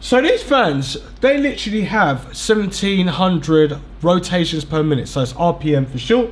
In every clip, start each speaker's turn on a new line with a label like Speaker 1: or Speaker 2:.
Speaker 1: So these fans, they literally have 1700 rotations per minute, so it's RPM for short,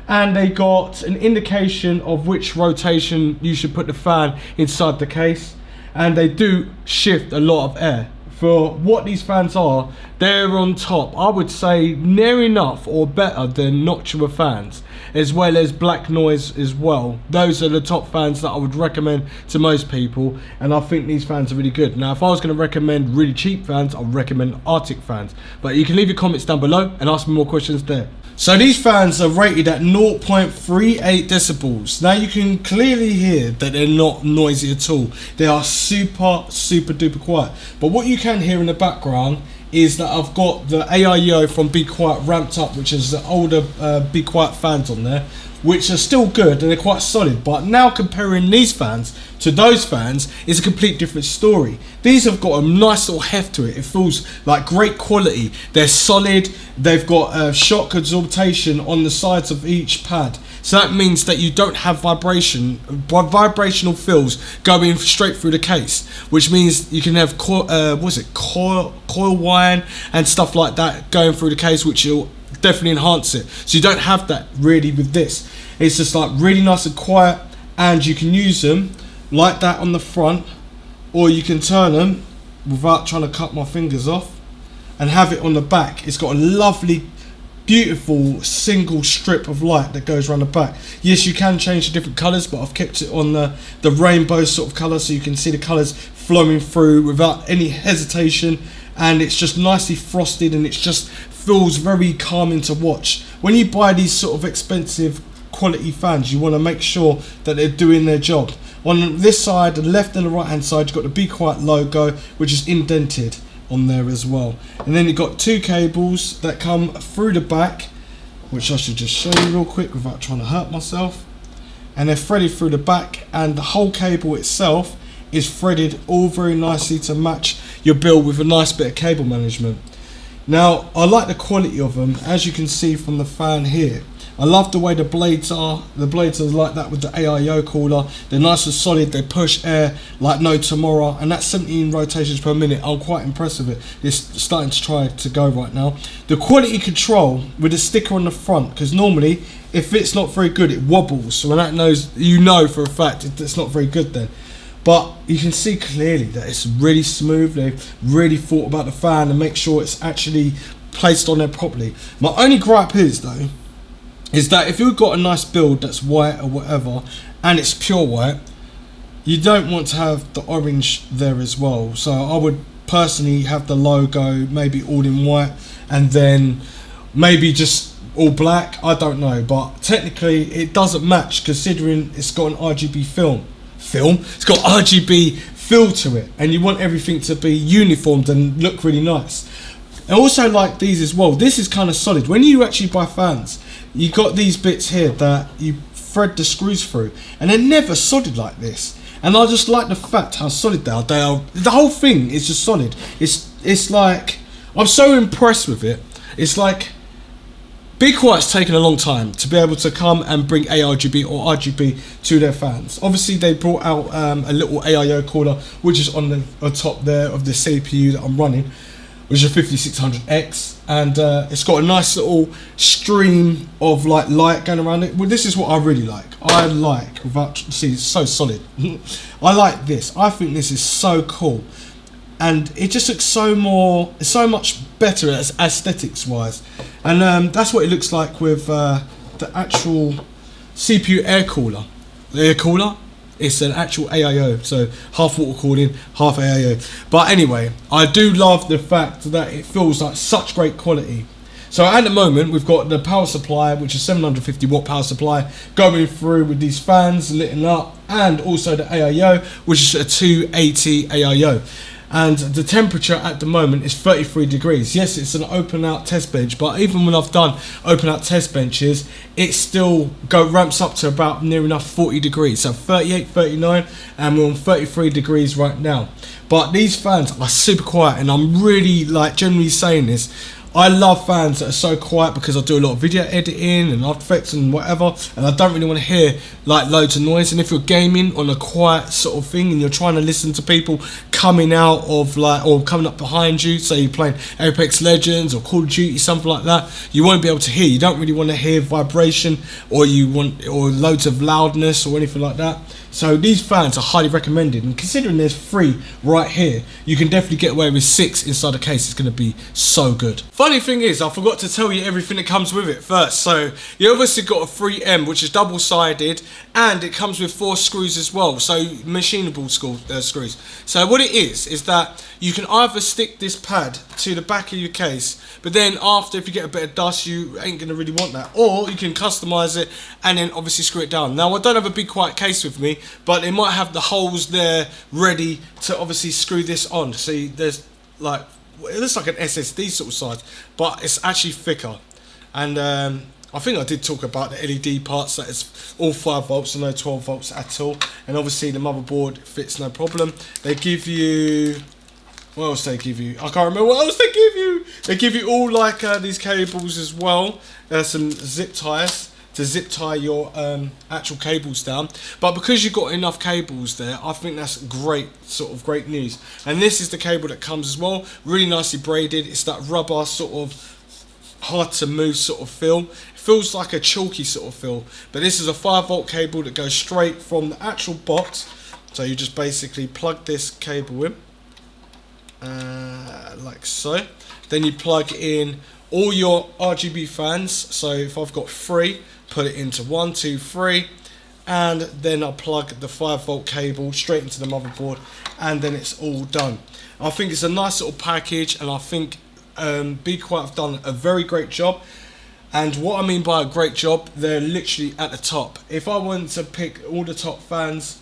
Speaker 1: and they got an indication of which rotation you should put the fan inside the case, and they do shift a lot of air. For what these fans are, they're on top. I would say near enough or better than Noctua fans, as well as Black Noise as well. Those are the top fans that I would recommend to most people, and I think these fans are really good. Now, if I was going to recommend really cheap fans, I would recommend Arctic fans. But you can leave your comments down below and ask me more questions there. So these fans are rated at 0.38 decibels. Now you can clearly hear that they're not noisy at all. They are super duper quiet. But what you can hear in the background is that I've got the AIO from Bequiet ramped up, which is the older Bequiet fans on there, which are still good and they're quite solid. But now comparing these fans to those fans is a complete different story. These have got a nice little heft to it. It feels like great quality. They're solid. They've got shock absorption on the sides of each pad. So that means that you don't have vibrational fills going straight through the case, which means you can have coil wire and stuff like that going through the case, which will definitely enhance it. So you don't have that really with this. It's just like really nice and quiet, and you can use them like that on the front, or you can turn them without trying to cut my fingers off and have it on the back. It's got a lovely, beautiful single strip of light that goes around the back. Yes, you can change the different colours, but I've kept it on the rainbow sort of colour, so you can see the colours flowing through without any hesitation, and it's just nicely frosted, and it just feels very calming to watch. When you buy these sort of expensive quality fans, you want to make sure that they're doing their job. On this side, the left and the right hand side, you've got the Bequiet logo, which is indented on there as well. And then you've got two cables that come through the back, which I should just show you real quick without trying to hurt myself. And they're threaded through the back, and the whole cable itself is threaded all very nicely to match your build with a nice bit of cable management. Now, I like the quality of them, as you can see from the fan here. I love the way the blades are. The blades are like that with the AIO cooler. They're nice and solid. They push air like no tomorrow. And that's 17 rotations per minute. I'm quite impressed with it. It's starting to try to go right now. The quality control with the sticker on the front, because normally if it's not very good, it wobbles. So when that knows, you know for a fact it's not very good then. But you can see clearly that it's really smooth. They've really thought about the fan and make sure it's actually placed on there properly. My only gripe is though, is that if you've got a nice build that's white or whatever, and it's pure white, you don't want to have the orange there as well. So I would personally have the logo maybe all in white, and then maybe just all black. I don't know, but technically it doesn't match, considering it's got an RGB it's got RGB feel to it, and you want everything to be uniformed and look really nice. I also like these as well. This is kind of solid. When you actually buy fans, you got these bits here that you thread the screws through, and they're never solid like this. And I just like the fact how solid they are. The whole thing is just solid. It's like, I'm so impressed with it. It's like Bequiet's taken a long time to be able to come and bring ARGB or RGB to their fans. Obviously, they brought out a little AIO cooler, which is on the top there of the CPU that I'm running, which is a 5600X, and it's got a nice little stream of like light going around it. Well, this is what I really like. See, it's so solid. I like this. I think this is so cool, and it just looks so much better as aesthetics wise. And that's what it looks like with the actual CPU air cooler. The air cooler, it's an actual AIO, so half water cooling, half AIO. But anyway, I do love the fact that it feels like such great quality. So at the moment, we've got the power supply, which is 750 watt power supply, going through with these fans lit up, and also the AIO, which is a 280 AIO. And the temperature at the moment is 33 degrees. Yes, it's an open out test bench, but even when I've done open out test benches, it still ramps up to about near enough 40 degrees. So 38, 39, and we're on 33 degrees right now. But these fans are super quiet, and I'm really like generally saying this. I love fans that are so quiet because I do a lot of video editing and After Effects and whatever, and I don't really want to hear like loads of noise. And if you're gaming on a quiet sort of thing and you're trying to listen to people coming out of like, or coming up behind you, say you're playing Apex Legends or Call of Duty, something like that, you won't be able to hear. You don't really want to hear vibration, or loads of loudness or anything like that. So these fans are highly recommended, and considering there's 3 right here, you can definitely get away with 6 inside the case. It's going to be so good. Funny thing is, I forgot to tell you everything that comes with it first. So you obviously got a 3M, which is double-sided, and it comes with 4 screws as well, so machinable screws. So what it is that you can either stick this pad to the back of your case, but then after, if you get a bit of dust, you ain't going to really want that, or you can customize it and then obviously screw it down. Now I don't have a Bequiet case with me, but it might have the holes there ready to obviously screw this on. See, there's like, it looks like an SSD sort of size, but it's actually thicker. And I think I did talk about the LED parts, that is all 5 volts and no 12 volts at all. And obviously the motherboard fits no problem. They give you, what else they give you? I can't remember what else they give you. They give you all like these cables as well. There's some zip ties to zip tie your actual cables down, but because you've got enough cables there, I think that's great great news. And this is the cable that comes as well, really nicely braided. It's that rubber sort of hard to move sort of feel. It feels like a chalky sort of feel, but this is a 5 volt cable that goes straight from the actual box. So you just basically plug this cable in like so, then you plug in all your RGB fans. So if I've got 3, put it into 1, 2, 3, and then I'll plug the 5 volt cable straight into the motherboard, and then it's all done. I think it's a nice little package, and I think Bequiet have done a very great job. And what I mean by a great job, they're literally at the top. If I wanted to pick all the top fans,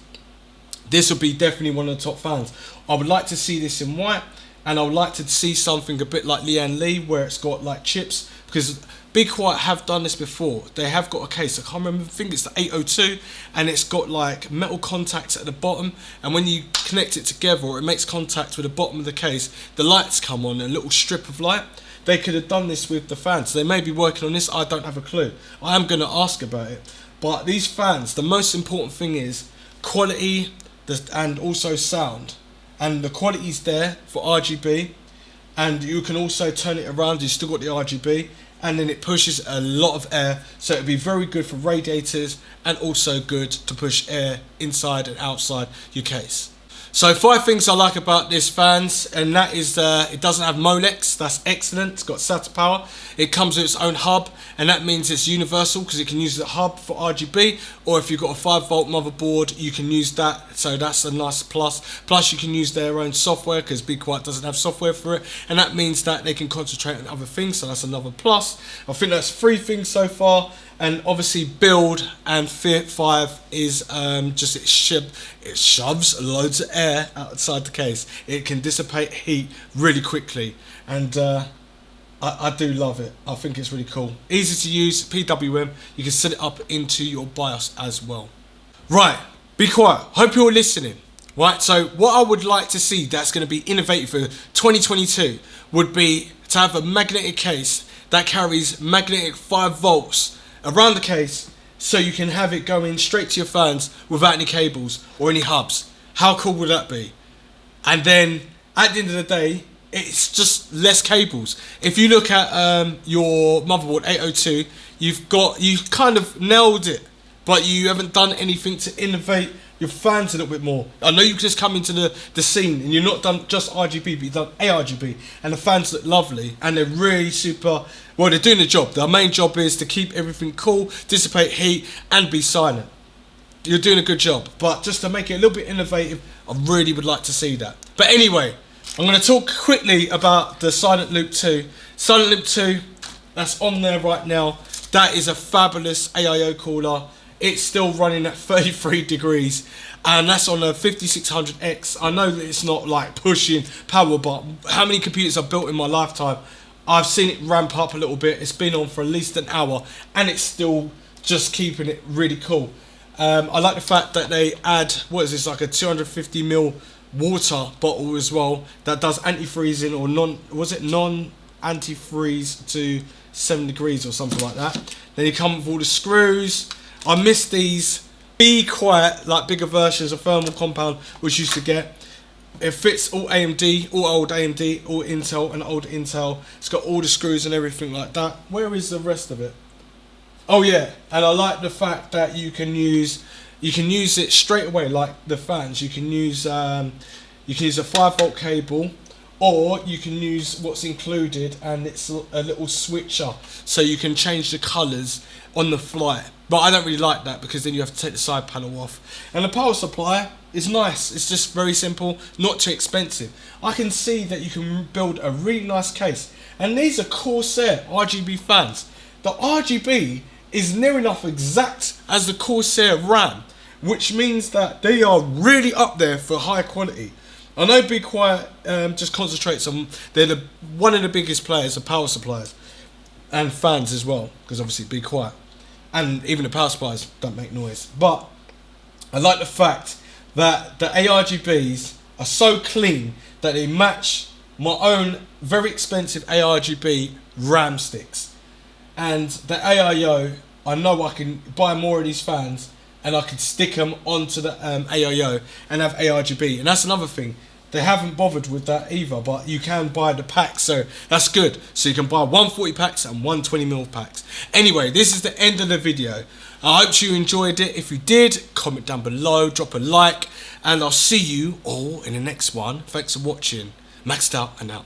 Speaker 1: this would be definitely one of the top fans. I would like to see this in white, and I would like to see something a bit like Lian Li, where it's got like chips, because Bequiet have done this before. They have got a case, I can't remember, I think it's the 802, and it's got like metal contacts at the bottom, and when you connect it together, or it makes contact with the bottom of the case, the lights come on, a little strip of light. They could have done this with the fans. They may be working on this, I don't have a clue. I am going to ask about it. But these fans, the most important thing is quality and also sound. And the quality's there for RGB, and you can also turn it around, you still got the RGB, and then it pushes a lot of air, so it'd be very good for radiators and also good to push air inside and outside your case. So 5 things I like about this fans, and that is it doesn't have Molex, that's excellent. It's got SATA power. It comes with its own hub, and that means it's universal because it can use the hub for RGB, or if you've got a 5 volt motherboard, you can use that, so that's a nice plus. Plus you can use their own software, because Bequiet doesn't have software for it, and that means that they can concentrate on other things, so that's another plus. I think that's 3 things so far. And obviously build and Fit 5 is just it shoves loads of air outside the case. It can dissipate heat really quickly, and I do love it. I think it's really cool. Easy to use, PWM. You can set it up into your BIOS as well. Right, Bequiet, hope you're listening. Right, so what I would like to see that's going to be innovative for 2022 would be to have a magnetic case that carries magnetic 5 volts around the case, so you can have it going straight to your fans without any cables or any hubs. How cool would that be? And then at the end of the day, it's just less cables. If you look at your motherboard 802, you've kind of nailed it, but you haven't done anything to innovate your fans a little bit more. I know you've just come into the scene and you've not done just RGB, but you've done ARGB, and the fans look lovely, and they're really super, well, they're doing the job. Their main job is to keep everything cool, dissipate heat, and be silent. You're doing a good job, but just to make it a little bit innovative, I really would like to see that. But anyway, I'm going to talk quickly about the Silent Loop 2. Silent Loop 2, that's on there right now. That is a fabulous AIO cooler. It's still running at 33 degrees, and that's on a 5600X. I know that it's not like pushing power, but how many computers I've built in my lifetime, I've seen it ramp up a little bit. It's been on for at least an hour, and it's still just keeping it really cool. I like the fact that they add, what is this, like a 250ml water bottle as well, that does anti-freezing, or non-antifreeze to 7 degrees or something like that. Then you come with all the screws. I miss these Bequiet, like bigger versions of thermal compound, which used to get. It fits all AMD, all old AMD, all Intel and old Intel. It's got all the screws and everything like that. Where is the rest of it? Oh yeah, and I like the fact that you can use it straight away, like the fans. You can use a 5-volt cable, or you can use what's included, and it's a little switcher, so you can change the colours on the fly. But I don't really like that, because then you have to take the side panel off. And the power supply is nice. It's just very simple, not too expensive. I can see that you can build a really nice case. And these are Corsair RGB fans. The RGB is near enough exact as the Corsair RAM, which means that they are really up there for high quality. I know Bequiet just concentrates on, they're one of the biggest players of power supplies and fans as well, because obviously Bequiet and even the power supplies don't make noise. But I like the fact that the ARGBs are so clean that they match my own very expensive ARGB RAM sticks. And the AIO, I know I can buy more of these fans and I can stick them onto the AIO and have ARGB. And that's another thing. They haven't bothered with that either, but you can buy the packs, so that's good. So you can buy 140 packs and 120mm packs. Anyway, this is the end of the video. I hope you enjoyed it. If you did, comment down below, drop a like, and I'll see you all in the next one. Thanks for watching. Maxed out and out.